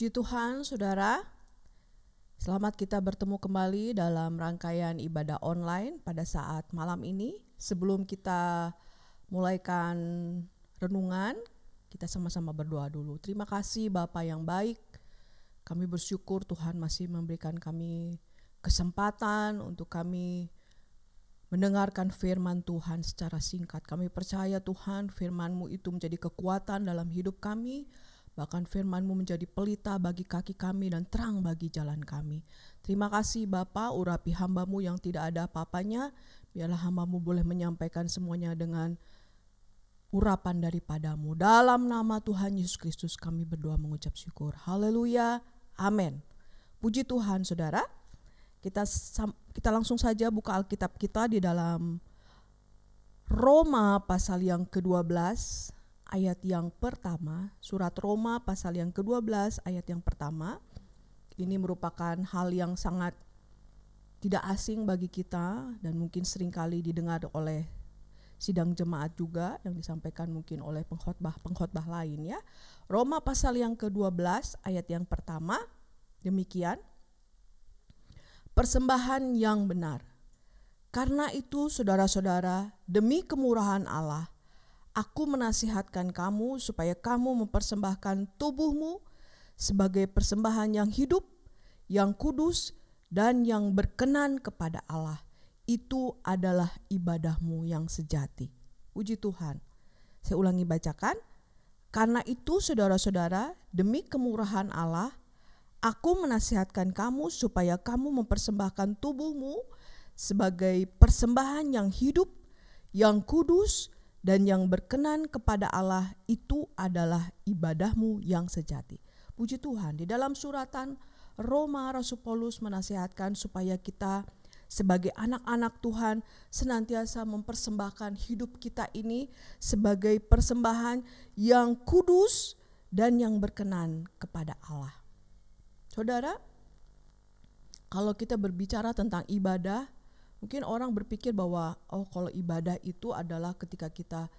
Puji Tuhan, saudara. Selamat kita bertemu kembali dalam rangkaian ibadah online pada saat malam ini. Sebelum kita mulaikan renungan, kita sama-sama berdoa dulu. Terima kasih Bapa yang baik. Kami bersyukur Tuhan masih memberikan kami kesempatan untuk kami mendengarkan firman Tuhan secara singkat. Kami percaya Tuhan, firman-Mu itu menjadi kekuatan dalam hidup kami. Bahkan firman-Mu menjadi pelita bagi kaki kami dan terang bagi jalan kami. Terima kasih Bapa, urapi hamba-Mu yang tidak ada apa-apanya. Biarlah hamba-Mu boleh menyampaikan semuanya dengan urapan daripada-Mu. Dalam nama Tuhan Yesus Kristus kami berdoa mengucap syukur. Haleluya, amin. Puji Tuhan saudara. Kita langsung saja buka Alkitab kita di dalam Roma pasal yang ke-12. Ayat yang pertama, surat Roma pasal yang ke-12 ayat yang pertama. Ini merupakan hal yang sangat tidak asing bagi kita dan mungkin seringkali didengar oleh sidang jemaat juga yang disampaikan mungkin oleh pengkhotbah lain ya. Roma pasal yang ke-12 ayat yang pertama, demikian. Persembahan yang benar. Karena itu saudara-saudara, demi kemurahan Allah, aku menasihatkan kamu supaya kamu mempersembahkan tubuhmu sebagai persembahan yang hidup, yang kudus, dan yang berkenan kepada Allah. Itu adalah ibadahmu yang sejati. Puji Tuhan. Saya ulangi bacakan. Karena itu saudara-saudara, demi kemurahan Allah, aku menasihatkan kamu supaya kamu mempersembahkan tubuhmu sebagai persembahan yang hidup, yang kudus, dan yang berkenan kepada Allah. Itu adalah ibadahmu yang sejati. Puji Tuhan, di dalam suratan Roma, Rasul Paulus menasihatkan supaya kita sebagai anak-anak Tuhan senantiasa mempersembahkan hidup kita ini sebagai persembahan yang kudus dan yang berkenan kepada Allah. Saudara, kalau kita berbicara tentang ibadah, mungkin orang berpikir bahwa kalau ibadah itu adalah ketika kita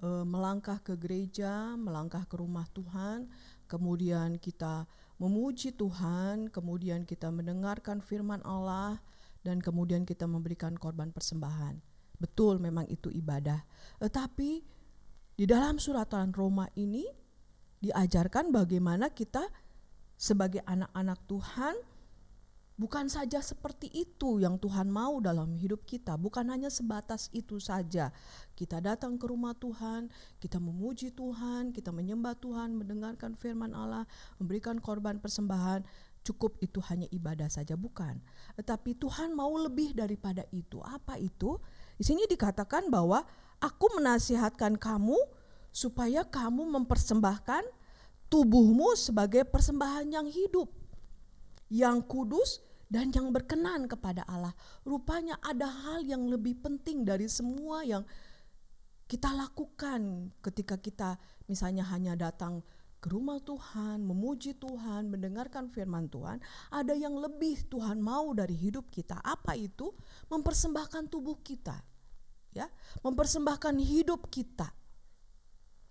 melangkah ke gereja, melangkah ke rumah Tuhan, kemudian kita memuji Tuhan, kemudian kita mendengarkan firman Allah, dan kemudian kita memberikan korban persembahan. Betul, memang itu ibadah. Tetapi di dalam suratan Roma ini diajarkan bagaimana kita sebagai anak-anak Tuhan bukan saja seperti itu yang Tuhan mau dalam hidup kita. Bukan hanya sebatas itu saja. Kita datang ke rumah Tuhan, kita memuji Tuhan, kita menyembah Tuhan, mendengarkan firman Allah, memberikan korban persembahan. Cukup itu hanya ibadah saja, bukan. Tetapi Tuhan mau lebih daripada itu. Apa itu? Di sini dikatakan bahwa aku menasihatkan kamu supaya kamu mempersembahkan tubuhmu sebagai persembahan yang hidup, yang kudus, dan yang berkenan kepada Allah. Rupanya ada hal yang lebih penting dari semua yang kita lakukan ketika kita misalnya hanya datang ke rumah Tuhan, memuji Tuhan, mendengarkan firman Tuhan. Ada yang lebih Tuhan mau dari hidup kita. Apa itu? Mempersembahkan tubuh kita, ya, mempersembahkan hidup kita.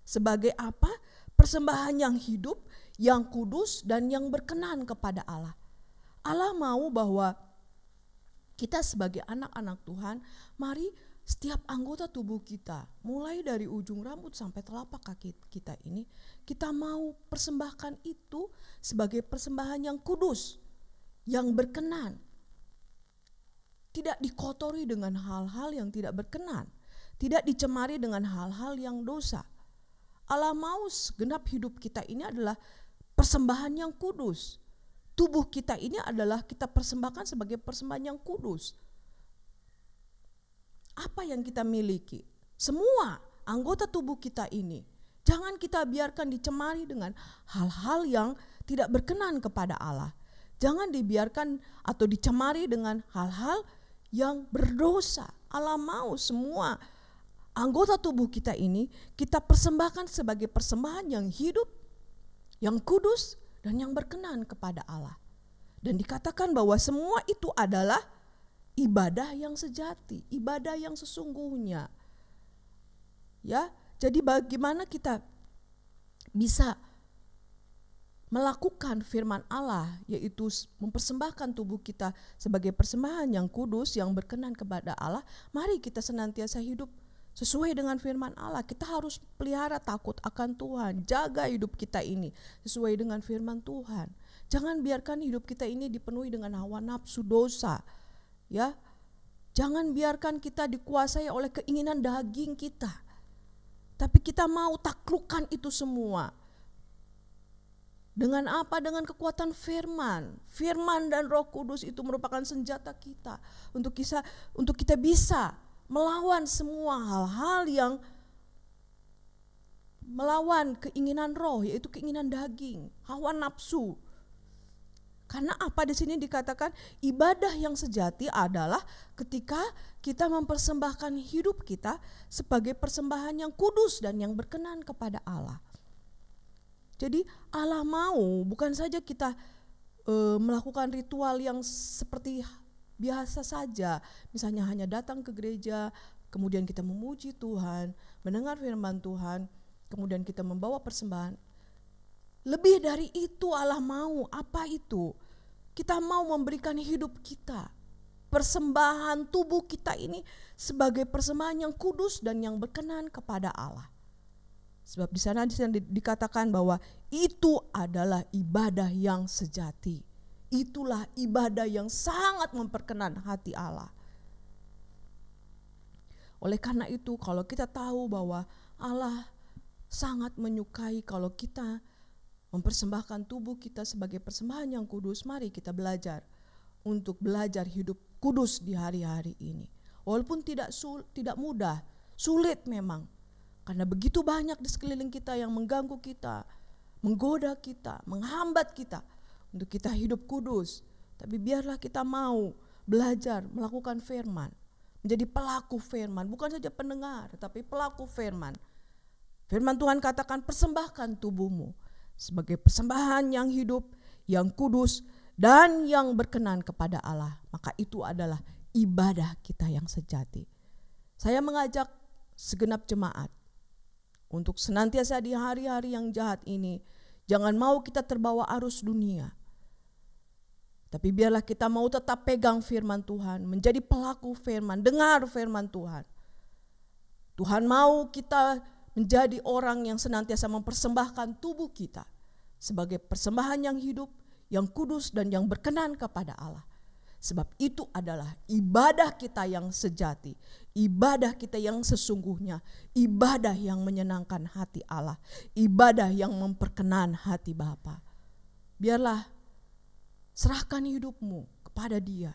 Sebagai apa? Persembahan yang hidup, yang kudus, dan yang berkenan kepada Allah. Allah mau bahwa kita sebagai anak-anak Tuhan, mari setiap anggota tubuh kita, mulai dari ujung rambut sampai telapak kaki kita ini, kita mau persembahkan itu sebagai persembahan yang kudus, yang berkenan. Tidak dikotori dengan hal-hal yang tidak berkenan, tidak dicemari dengan hal-hal yang dosa. Allah mau segenap hidup kita ini adalah persembahan yang kudus. Tubuh kita ini adalah kita persembahkan sebagai persembahan yang kudus. Apa yang kita miliki? Semua anggota tubuh kita ini. Jangan kita biarkan dicemari dengan hal-hal yang tidak berkenan kepada Allah. Jangan dibiarkan atau dicemari dengan hal-hal yang berdosa. Allah mau semua anggota tubuh kita ini kita persembahkan sebagai persembahan yang hidup, yang kudus, dan yang berkenan kepada Allah. Dan dikatakan bahwa semua itu adalah ibadah yang sejati, ibadah yang sesungguhnya. Ya, jadi bagaimana kita bisa melakukan firman Allah, yaitu mempersembahkan tubuh kita sebagai persembahan yang kudus, yang berkenan kepada Allah, mari kita senantiasa hidup sesuai dengan firman Allah. Kita harus pelihara takut akan Tuhan, jaga hidup kita ini sesuai dengan firman Tuhan. Jangan biarkan hidup kita ini dipenuhi dengan hawa nafsu dosa, ya. Jangan biarkan kita dikuasai oleh keinginan daging kita, tapi kita mau taklukkan itu semua. Dengan apa? Dengan kekuatan firman. Firman dan Roh Kudus itu merupakan senjata kita untuk kita bisa melawan semua hal-hal yang melawan keinginan roh, yaitu keinginan daging, hawa nafsu. Karena apa di sini dikatakan ibadah yang sejati adalah ketika kita mempersembahkan hidup kita sebagai persembahan yang kudus dan yang berkenan kepada Allah. Jadi Allah mau bukan saja kita melakukan ritual yang seperti biasa saja, misalnya hanya datang ke gereja, kemudian kita memuji Tuhan, mendengar firman Tuhan, kemudian kita membawa persembahan. Lebih dari itu Allah mau. Apa itu? Kita mau memberikan hidup kita, persembahan tubuh kita ini sebagai persembahan yang kudus dan yang berkenan kepada Allah. Sebab di sana dikatakan bahwa itu adalah ibadah yang sejati. Itulah ibadah yang sangat memperkenan hati Allah. Oleh karena itu, kalau kita tahu bahwa Allah sangat menyukai kalau kita mempersembahkan tubuh kita sebagai persembahan yang kudus, mari kita belajar untuk belajar hidup kudus di hari-hari ini. Walaupun tidak mudah, sulit memang. Karena begitu banyak di sekeliling kita yang mengganggu kita, menggoda kita, menghambat kita untuk kita hidup kudus. Tapi biarlah kita mau belajar melakukan firman, menjadi pelaku firman, bukan saja pendengar, tapi pelaku firman. Firman Tuhan katakan persembahkan tubuhmu sebagai persembahan yang hidup, yang kudus, dan yang berkenan kepada Allah. Maka itu adalah ibadah kita yang sejati. Saya mengajak segenap jemaat untuk senantiasa di hari-hari yang jahat ini, jangan mau kita terbawa arus dunia. Tapi biarlah kita mau tetap pegang firman Tuhan, menjadi pelaku firman, dengar firman Tuhan. Tuhan mau kita menjadi orang yang senantiasa mempersembahkan tubuh kita sebagai persembahan yang hidup, yang kudus dan yang berkenan kepada Allah. Sebab itu adalah ibadah kita yang sejati, ibadah kita yang sesungguhnya, ibadah yang menyenangkan hati Allah, ibadah yang memperkenan hati Bapa. Biarlah serahkan hidupmu kepada Dia.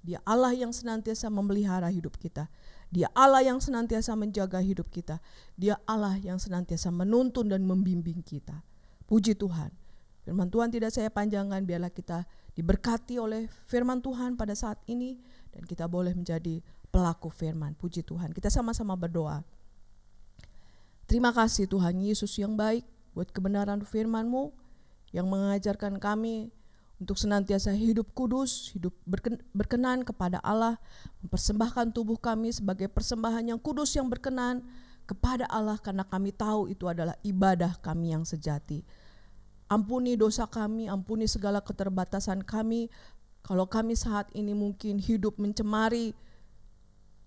Dia Allah yang senantiasa memelihara hidup kita. Dia Allah yang senantiasa menjaga hidup kita. Dia Allah yang senantiasa menuntun dan membimbing kita. Puji Tuhan. Firman Tuhan tidak saya panjangkan, biarlah kita diberkati oleh firman Tuhan pada saat ini dan kita boleh menjadi pelaku firman. Puji Tuhan. Kita sama-sama berdoa. Terima kasih Tuhan Yesus yang baik buat kebenaran firman-Mu yang mengajarkan kami untuk senantiasa hidup kudus, hidup berkenan kepada Allah, mempersembahkan tubuh kami sebagai persembahan yang kudus yang berkenan kepada Allah karena kami tahu itu adalah ibadah kami yang sejati. Ampuni dosa kami, ampuni segala keterbatasan kami. Kalau kami saat ini mungkin hidup mencemari,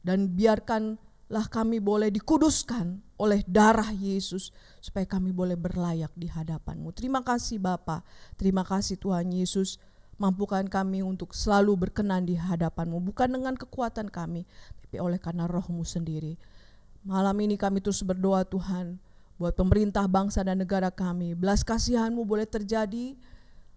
dan biarkanlah kami boleh dikuduskan oleh darah Yesus supaya kami boleh berlayak di hadapan-Mu. Terima kasih Bapa, terima kasih Tuhan Yesus. Mampukan kami untuk selalu berkenan di hadapan-Mu, bukan dengan kekuatan kami, tapi oleh karena Roh-Mu sendiri. Malam ini kami terus berdoa Tuhan, buat pemerintah bangsa dan negara kami. Belas kasihan-Mu boleh terjadi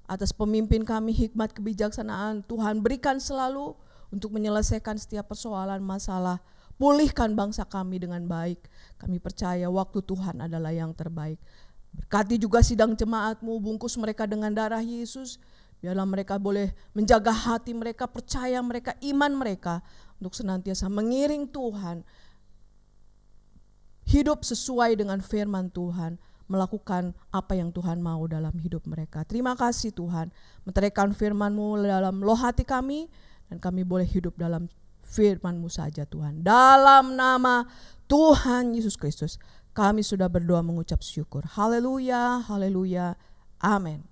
atas pemimpin kami, hikmat kebijaksanaan Tuhan berikan selalu untuk menyelesaikan setiap persoalan masalah. Pulihkan bangsa kami dengan baik. Kami percaya waktu Tuhan adalah yang terbaik. Berkati juga sidang jemaat-Mu, bungkus mereka dengan darah Yesus. Biarlah mereka boleh menjaga hati mereka, percaya mereka, iman mereka untuk senantiasa mengiring Tuhan, hidup sesuai dengan firman Tuhan, melakukan apa yang Tuhan mau dalam hidup mereka. Terima kasih Tuhan, meteraikan firman-Mu dalam loh hati kami, dan kami boleh hidup dalam firman-Mu saja Tuhan. Dalam nama Tuhan Yesus Kristus, kami sudah berdoa mengucap syukur. Haleluya, haleluya, amin.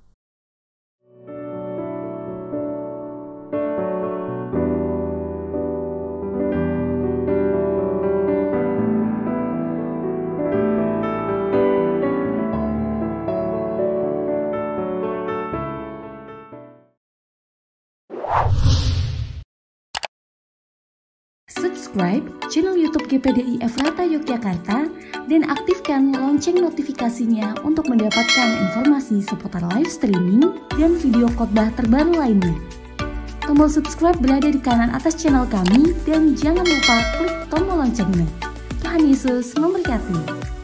subscribe channel YouTube GPDI Efrata Yogyakarta dan aktifkan lonceng notifikasinya untuk mendapatkan informasi seputar live streaming dan video khotbah terbaru lainnya. Tombol subscribe berada di kanan atas channel kami dan jangan lupa klik tombol loncengnya. Tuhan Yesus memberkati.